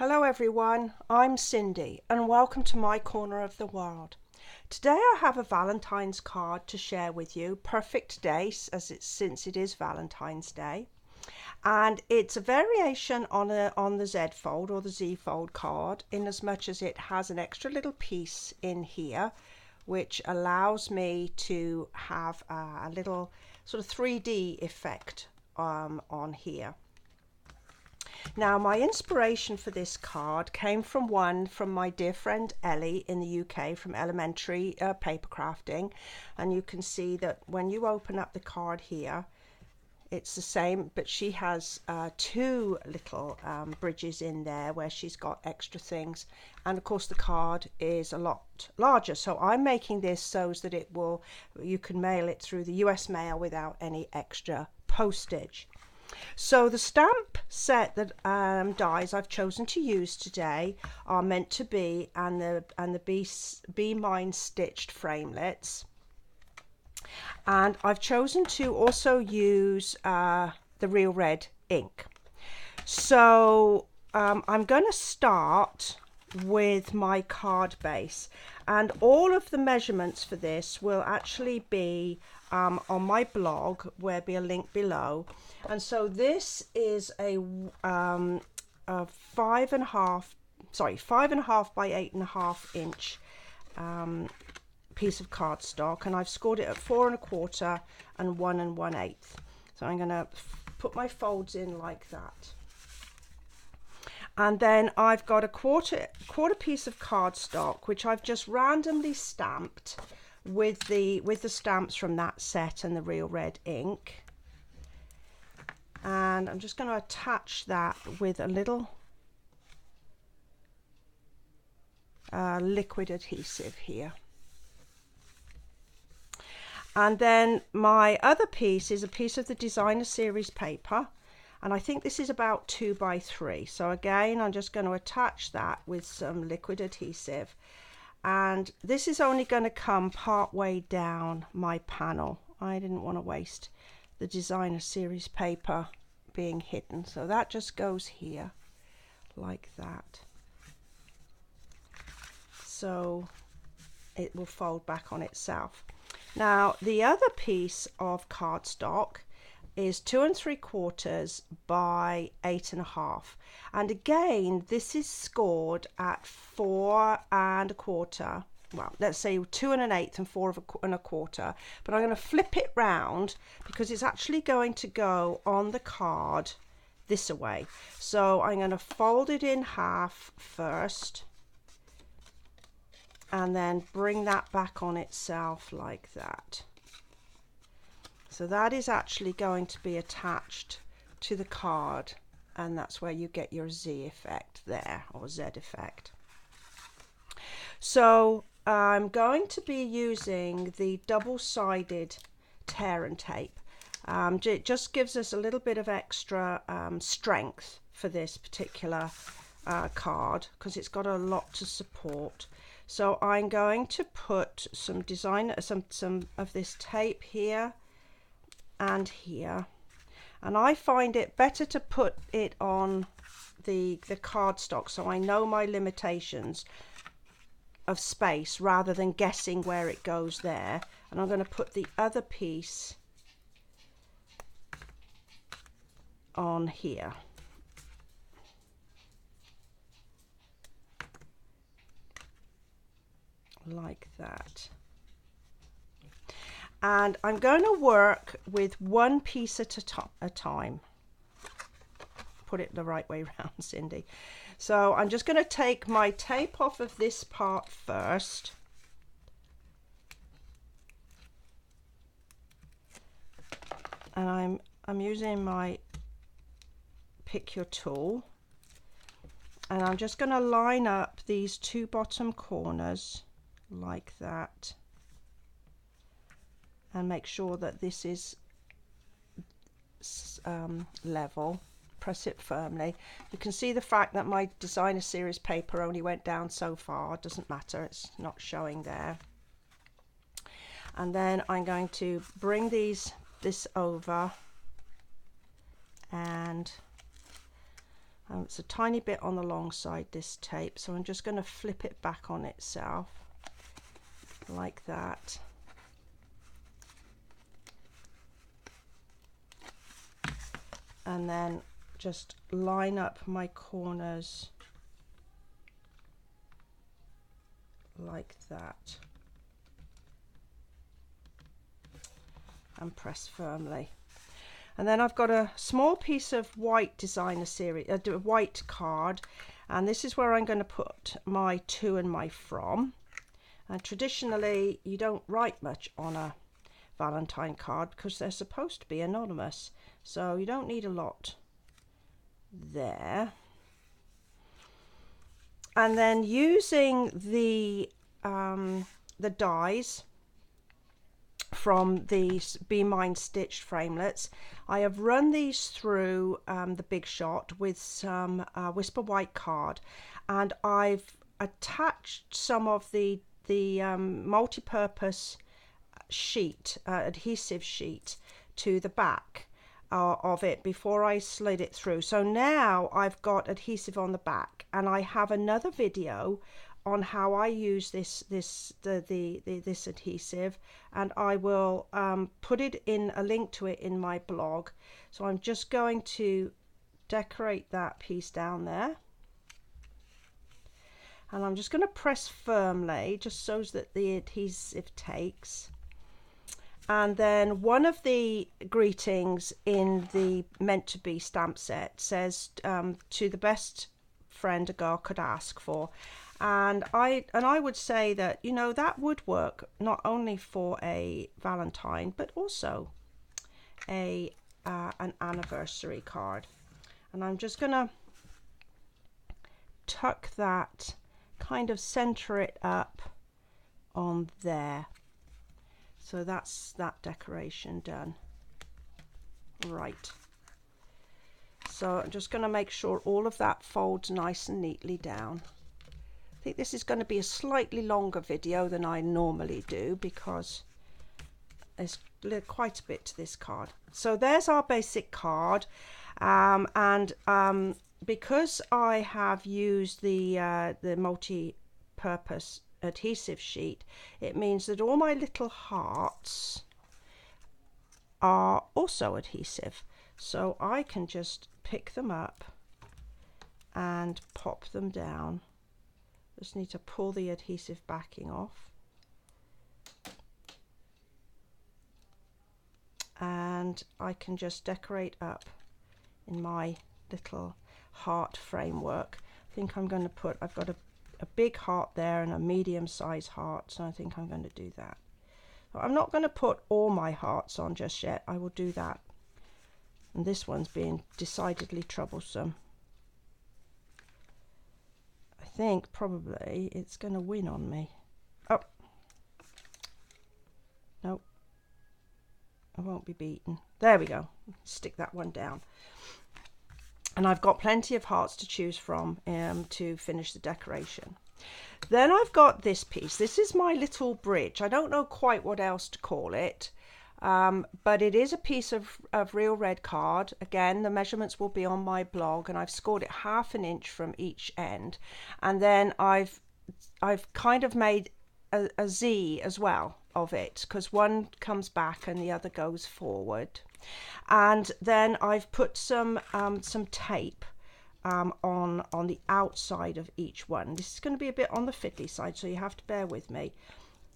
Hello everyone, I'm Cindy and welcome to my corner of the world. Today I have a Valentine's card to share with you, perfect day since it is Valentine's Day. And it's a variation on the Z fold or the Z fold card, in as much as it has an extra little piece in here which allows me to have a little sort of 3D effect on here. Now, my inspiration for this card came from my dear friend Ellie in the UK from Elementary Paper Crafting, and you can see that when you open up the card here, it's the same, but she has two little bridges in there where she's got extra things, and of course the card is a lot larger, so I'm making this so that you can mail it through the US mail without any extra postage. So the stamp set that dies I've chosen to use today are meant to be and the Be Mine stitched framelits, and I've chosen to also use the Real Red ink. So I'm going to start with my card base, and all of the measurements for this will actually be on my blog, where there'll be a link below. And so this is a 5.5 by 8.5 inch piece of cardstock, and I've scored it at 4 1/4 and 1 1/8. So I'm going to put my folds in like that. And then I've got a quarter piece of cardstock which I've just randomly stamped with the stamps from that set and the Real Red ink, and I'm just going to attach that with a little liquid adhesive here. And then my other piece is a piece of the Designer Series paper, and I think this is about 2 by 3. So again, I'm just going to attach that with some liquid adhesive, and this is only going to come part way down my panel. I didn't want to waste the Designer Series paper being hidden, so that just goes here like that. So it will fold back on itself. Now the other piece of cardstock is 2 3/4 by 8.5, and again this is scored at 4 1/4. Well, let's say 2 1/8 and 4 1/4, but I'm going to flip it round because it's actually going to go on the card this way. So I'm going to fold it in half first and then bring that back on itself like that. So that is actually going to be attached to the card, and that's where you get your Z effect there, or Z effect. So I'm going to be using the double-sided tear and tape. It just gives us a little bit of extra strength for this particular card because it's got a lot to support. So I'm going to put some of this tape here and here, and I find it better to put it on the cardstock so I know my limitations of space rather than guessing where it goes there. And I'm going to put the other piece on here like that. And I'm going to work with one piece at a time. Put it the right way around, Cindy. So I'm just going to take my tape off of this part first. And I'm using my pick your tool. And I'm just going to line up these two bottom corners like that, and make sure that this is level. Press it firmly. You can see the fact that my Designer Series paper only went down so far. It doesn't matter, it's not showing there. And then I'm going to bring this over, and It's a tiny bit on the long side, this tape, so I'm just going to flip it back on itself like that. And then just line up my corners like that and press firmly. And then I've got a small piece of white designer series, a white card, and this is where I'm going to put my to and my from. And traditionally you don't write much on a Valentine card because they're supposed to be anonymous, so you don't need a lot there. And then using the dies from these Be Mine stitched framelits, I have run these through the Big Shot with some Whisper White card, and I've attached some of the multi-purpose sheet, adhesive sheet, to the back of it before I slid it through. So now I've got adhesive on the back, and I have another video on how I use this adhesive, and I will put it in a link to it in my blog. So I'm just going to decorate that piece down there, and I'm just going to press firmly just so that the adhesive takes. And then one of the greetings in the Meant to Be stamp set says, to the best friend a girl could ask for. And I would say that, you know, that would work not only for a Valentine, but also an anniversary card. And I'm just going to tuck that, kind of center it up on there. So that's that decoration done. Right. So I'm just going to make sure all of that folds nice and neatly down. I think this is going to be a slightly longer video than I normally do because there's quite a bit to this card. So there's our basic card, because I have used the multi-purpose adhesive sheet, it means that all my little hearts are also adhesive, so I can just pick them up and pop them down. Just need to pull the adhesive backing off, and I can just decorate up in my little heart framework. I think I'm going to put, I've got a big heart there and a medium size heart, so I think I'm going to do that. I'm not going to put all my hearts on just yet. I will do that. And this one's being decidedly troublesome. I think probably it's going to win on me. Oh, nope, I won't be beaten. There we go. Stick that one down. And I've got plenty of hearts to choose from to finish the decoration. Then I've got this piece. This is my little bridge. I don't know quite what else to call it, but it is a piece of real red card. Again, the measurements will be on my blog, and I've scored it 1/2 inch from each end. And then I've kind of made a Z as well of it, because one comes back and the other goes forward. And then I've put some tape on the outside of each one. This is going to be a bit on the fiddly side, so you have to bear with me.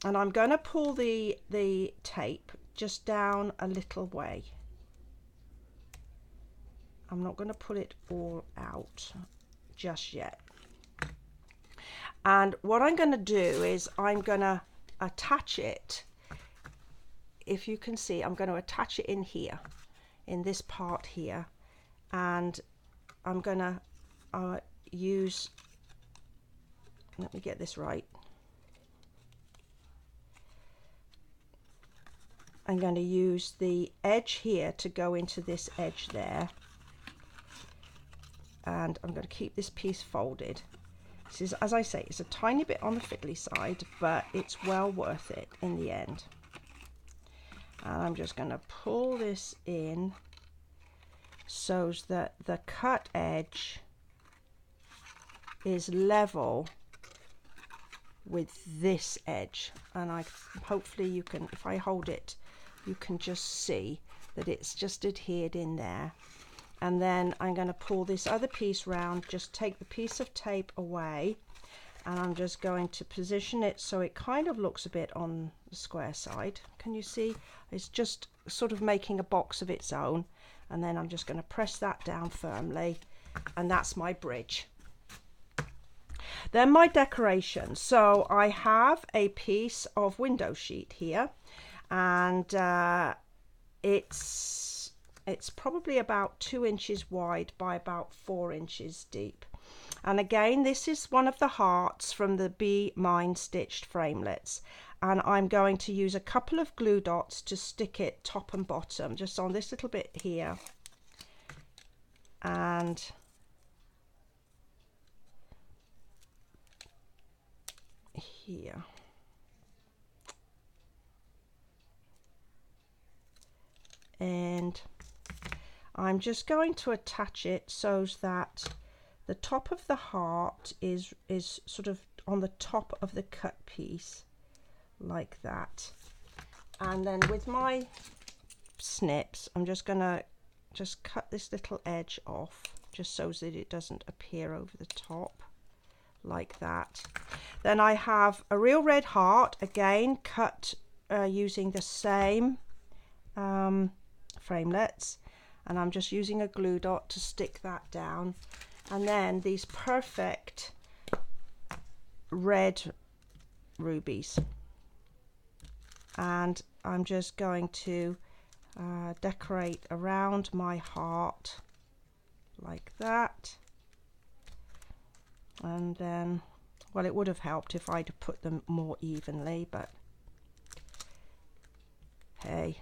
And I'm going to pull the tape just down a little way. I'm not going to pull it all out just yet. And what I'm going to do is I'm going to attach it. If you can see, I'm going to attach it in here, in this part here, and I'm going to use, let me get this right, I'm going to use the edge here to go into this edge there, and I'm going to keep this piece folded. This is, as I say, it's a tiny bit on the fiddly side, but it's well worth it in the end. And I'm just going to pull this in so that the cut edge is level with this edge, and hopefully you can, if I hold it, you can just see that it's just adhered in there. And then I'm going to pull this other piece round, just take the piece of tape away, and I'm just going to position it so it kind of looks a bit on the square side. Can you see? It's just sort of making a box of its own, and then I'm just going to press that down firmly, and that's my bridge. Then my decoration. So I have a piece of window sheet here, and it's probably about 2 inches wide by about 4 inches deep. And again, this is one of the hearts from the Be Mine stitched framelits, and I'm going to use a couple of glue dots to stick it top and bottom, just on this little bit here and here. And I'm just going to attach it so that the top of the heart is sort of on the top of the cut piece, like that. And then with my snips, I'm just going to cut this little edge off, just so that it doesn't appear over the top, like that. Then I have a real red heart, again cut using the same framelits, and I'm just using a glue dot to stick that down. And then these perfect red rubies, and I'm just going to decorate around my heart like that. And then, well, it would have helped if I'd have put them more evenly, but hey.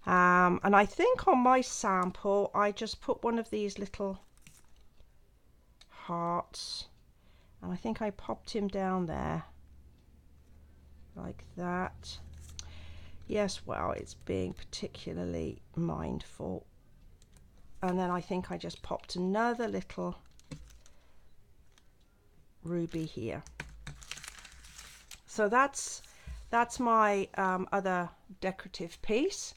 And I think on my sample I just put one of these little hearts, and I think I popped him down there like that. Yes, well, it's being particularly mindful. And then I think I just popped another little ruby here. So that's my other decorative piece,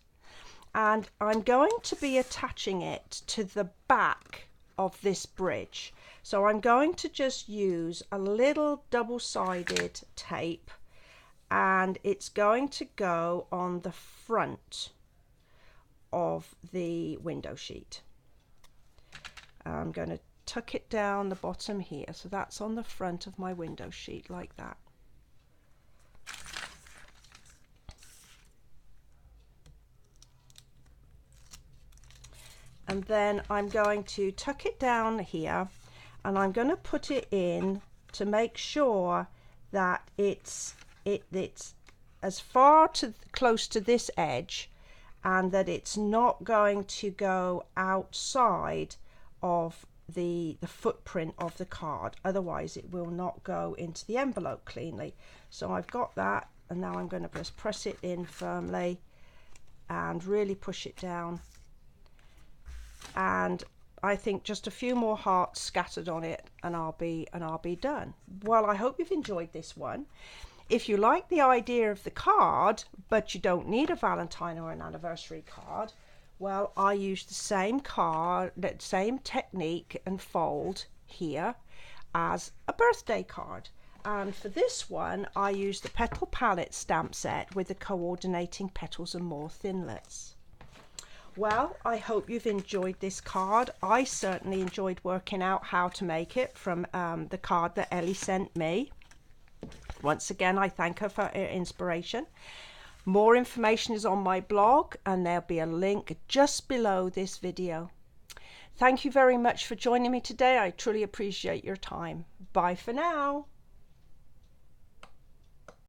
and I'm going to be attaching it to the back of this bridge. So I'm going to just use a little double-sided tape, and it's going to go on the front of the window sheet. I'm going to tuck it down the bottom here, so that's on the front of my window sheet like that. And then I'm going to tuck it down here, and I'm going to put it in to make sure that it's as far close to this edge, and that it's not going to go outside of the footprint of the card, otherwise it will not go into the envelope cleanly. So I've got that, and now I'm going to just press it in firmly and really push it down. And I think just a few more hearts scattered on it, and I'll be done. Well, I hope you've enjoyed this one. If you like the idea of the card, but you don't need a Valentine or an anniversary card, well, I used the same card, that same technique and fold here as a birthday card. And for this one, I used the Petal Palette stamp set with the coordinating petals and more thinlits. Well, I hope you've enjoyed this card. I certainly enjoyed working out how to make it from the card that Ellie sent me. Once again, I thank her for her inspiration. More information is on my blog, and there'll be a link just below this video. Thank you very much for joining me today. I truly appreciate your time. Bye for now.